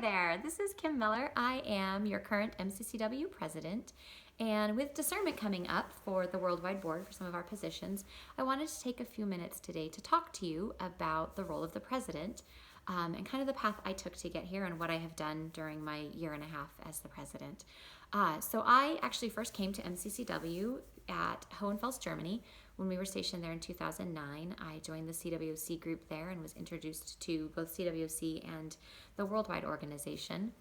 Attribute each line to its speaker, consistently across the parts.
Speaker 1: there, this is Kim Miller. I am your current MCCW president, and with discernment coming up for the Worldwide Board for some of our positions, I wanted to take a few minutes today to talk to you about the role of the president and kind of the path I took to get here and what I have done during my year and a half as the president. So I actually first came to MCCW at Hohenfels, Germany. When we were stationed there in 2009, I joined the CWC group there and was introduced to both CWC and the Worldwide Organization.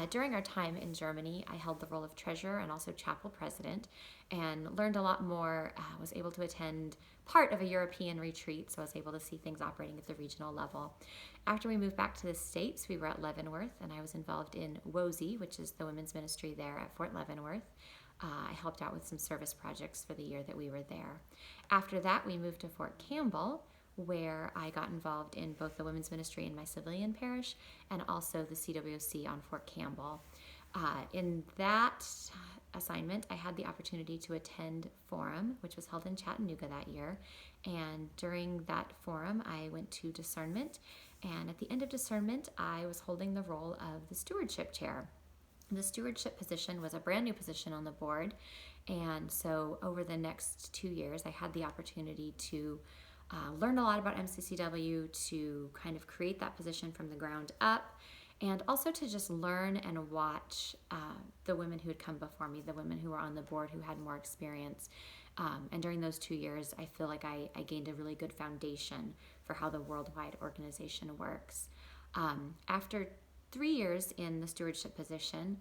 Speaker 1: During our time in Germany, I held the role of treasurer and also chapel president and learned a lot more, was able to attend part of a European retreat, so I was able to see things operating at the regional level. After we moved back to the States, we were at Leavenworth, and I was involved in WOSI, which is the women's ministry there at Fort Leavenworth. I helped out with some service projects for the year that we were there. After that, we moved to Fort Campbell, where I got involved in both the women's ministry in my civilian parish and also the CWC on Fort Campbell. In that assignment, I had the opportunity to attend Forum, which was held in Chattanooga that year. And during that forum, I went to discernment. And at the end of discernment, I was holding the role of the stewardship chair. The stewardship position was a brand new position on the board, and so over the next 2 years I had the opportunity to learn a lot about MCCW, to kind of create that position from the ground up, and also to just learn and watch the women who had come before me, the women who were on the board who had more experience. And during those 2 years, I feel like I gained a really good foundation for how the Worldwide Organization works. After 3 years in the stewardship position,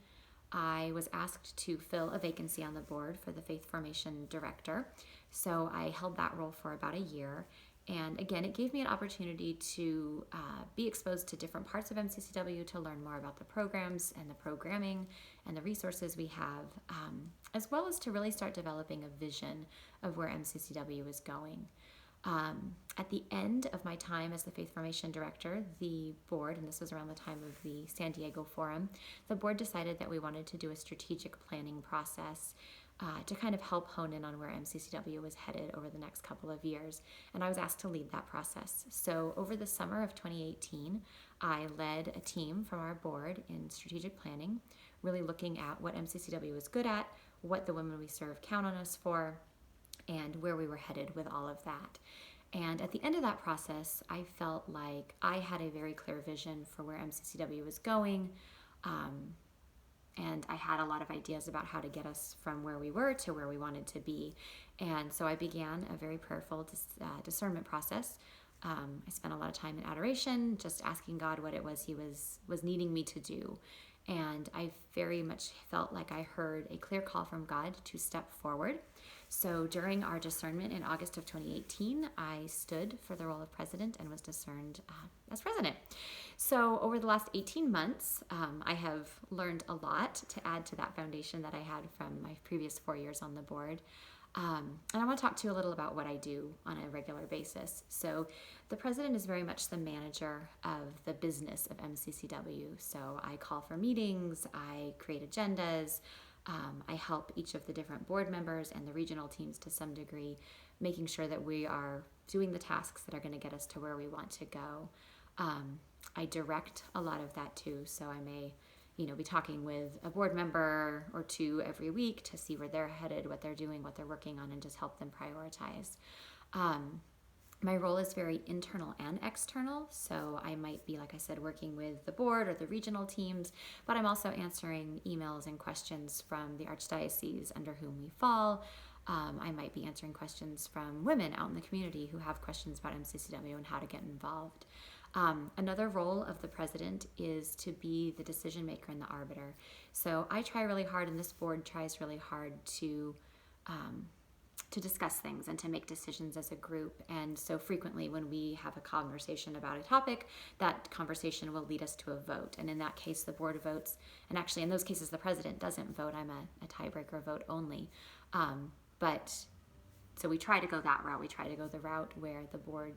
Speaker 1: I was asked to fill a vacancy on the board for the Faith Formation Director. So I held that role for about a year. And again, it gave me an opportunity to be exposed to different parts of MCCW, to learn more about the programs and the programming and the resources we have, as well as to really start developing a vision of where MCCW is going. At the end of my time as the Faith Formation Director, the board, and this was around the time of the San Diego Forum, the board decided that we wanted to do a strategic planning process to kind of help hone in on where MCCW was headed over the next couple of years. And I was asked to lead that process. So over the summer of 2018, I led a team from our board in strategic planning, really looking at what MCCW was good at, what the women we serve count on us for, and where we were headed with all of that. And at the end of that process, I felt like I had a very clear vision for where MCCW was going, and I had a lot of ideas about how to get us from where we were to where we wanted to be. And so I began a very prayerful discernment process. I spent a lot of time in adoration, just asking God what it was He was needing me to do. And I very much felt like I heard a clear call from God to step forward. So during our discernment in August of 2018, I stood for the role of president and was discerned as president. So over the last 18 months, I have learned a lot to add to that foundation that I had from my previous 4 years on the board. And I want to talk to you a little about what I do on a regular basis. So the president is very much the manager of the business of MCCW. So I call for meetings, I create agendas, I help each of the different board members and the regional teams to some degree, making sure that we are doing the tasks that are going to get us to where we want to go. I direct a lot of that too, so I may be talking with a board member or two every week to see where they're headed, what they're doing, what they're working on, and just help them prioritize. My role is very internal and external, so I might be, like I said, working with the board or the regional teams, but I'm also answering emails and questions from the archdiocese under whom we fall. I might be answering questions from women out in the community who have questions about MCCW and how to get involved. Another role of the president is to be the decision maker and the arbiter. So I try really hard, and this board tries really hard to discuss things and to make decisions as a group. And so frequently when we have a conversation about a topic, that conversation will lead us to a vote. And in that case, the board votes. And actually, in those cases, the president doesn't vote. I'm a tiebreaker vote only. So we try to go that route. We try to go the route where the board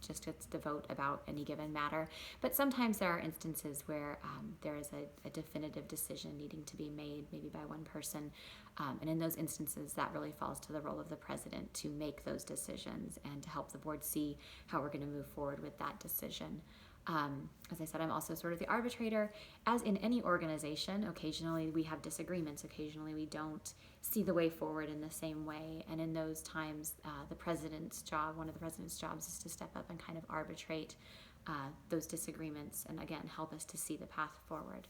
Speaker 1: just gets to vote about any given matter. But sometimes there are instances where there is a definitive decision needing to be made, maybe by one person. And in those instances, that really falls to the role of the president to make those decisions and to help the board see how we're going to move forward with that decision. As I said, I'm also sort of the arbitrator. As in any organization, occasionally we have disagreements. Occasionally we don't see the way forward in the same way. And in those times, the president's job, one of the president's jobs, is to step up and kind of arbitrate those disagreements and, again, help us to see the path forward.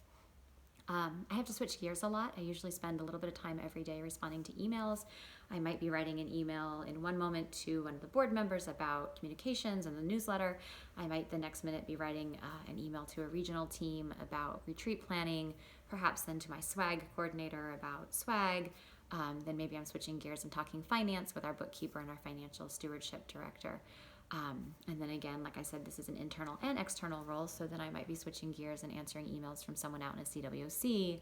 Speaker 1: I have to switch gears a lot. I usually spend a little bit of time every day responding to emails. I might be writing an email in one moment to one of the board members about communications and the newsletter. I might the next minute be writing an email to a regional team about retreat planning, perhaps then to my swag coordinator about swag. Then maybe I'm switching gears and talking finance with our bookkeeper and our financial stewardship director. And then again, like I said, this is an internal and external role, so then I might be switching gears and answering emails from someone out in a CWC,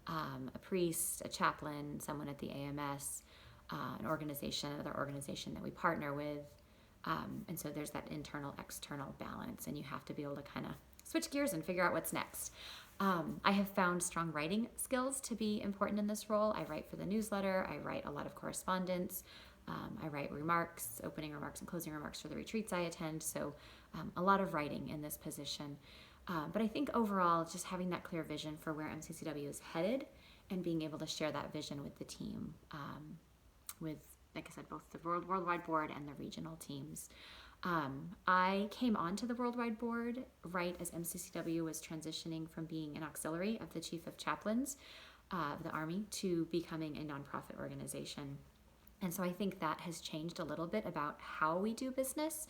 Speaker 1: a priest, a chaplain, someone at the AMS, another organization that we partner with. And so there's that internal-external balance, and you have to be able to kind of switch gears and figure out what's next. I have found strong writing skills to be important in this role. I write for the newsletter. I write a lot of correspondence. I write remarks, opening remarks and closing remarks for the retreats I attend, so a lot of writing in this position. But I think overall, just having that clear vision for where MCCW is headed and being able to share that vision with the team, with, like I said, both the Worldwide Board and the regional teams. I came onto the Worldwide Board right as MCCW was transitioning from being an auxiliary of the Chief of Chaplains of the Army to becoming a nonprofit organization. And so I think that has changed a little bit about how we do business.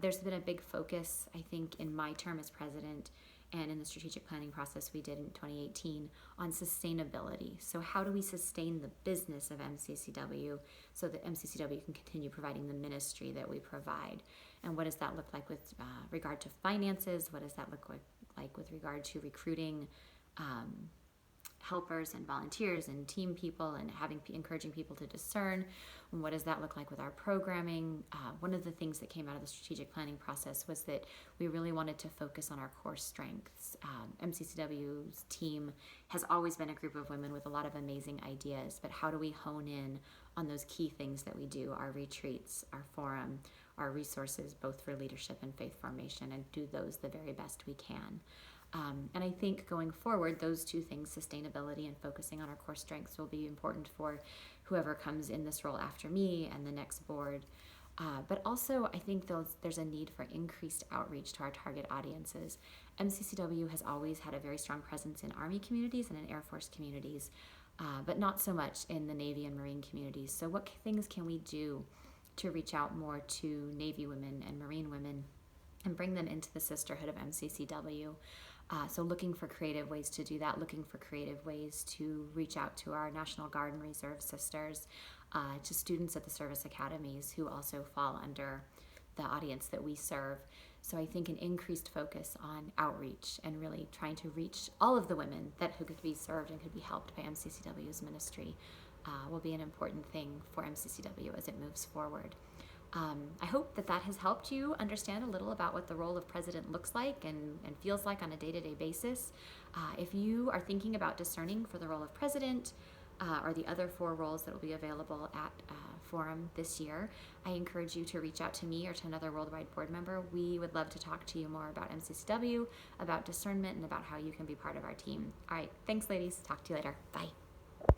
Speaker 1: There's been a big focus, I think, in my term as president and in the strategic planning process we did in 2018 on sustainability. So how do we sustain the business of MCCW so that MCCW can continue providing the ministry that we provide? And what does that look like with regard to finances? What does that look like with regard to recruiting helpers and volunteers and team people and encouraging people to discern? And what does that look like with our programming? One of the things that came out of the strategic planning process was that we really wanted to focus on our core strengths. MCCW's team has always been a group of women with a lot of amazing ideas, but how do we hone in on those key things that we do, our retreats, our forum, our resources, both for leadership and faith formation, and do those the very best we can? And I think going forward, those two things, sustainability and focusing on our core strengths, will be important for whoever comes in this role after me and the next board. But also, I think there's a need for increased outreach to our target audiences. MCCW has always had a very strong presence in Army communities and in Air Force communities, but not so much in the Navy and Marine communities. So what things can we do to reach out more to Navy women and Marine women and bring them into the sisterhood of MCCW? So looking for creative ways to do that, looking for creative ways to reach out to our National Guard and Reserve sisters, to students at the service academies who also fall under the audience that we serve. So I think an increased focus on outreach and really trying to reach all of the women who could be served and could be helped by MCCW's ministry will be an important thing for MCCW as it moves forward. I hope that has helped you understand a little about what the role of president looks like and feels like on a day-to-day basis. If you are thinking about discerning for the role of president or the other 4 roles that will be available at Forum this year, I encourage you to reach out to me or to another Worldwide Board member. We would love to talk to you more about MCCW, about discernment, and about how you can be part of our team. All right, thanks ladies. Talk to you later. Bye.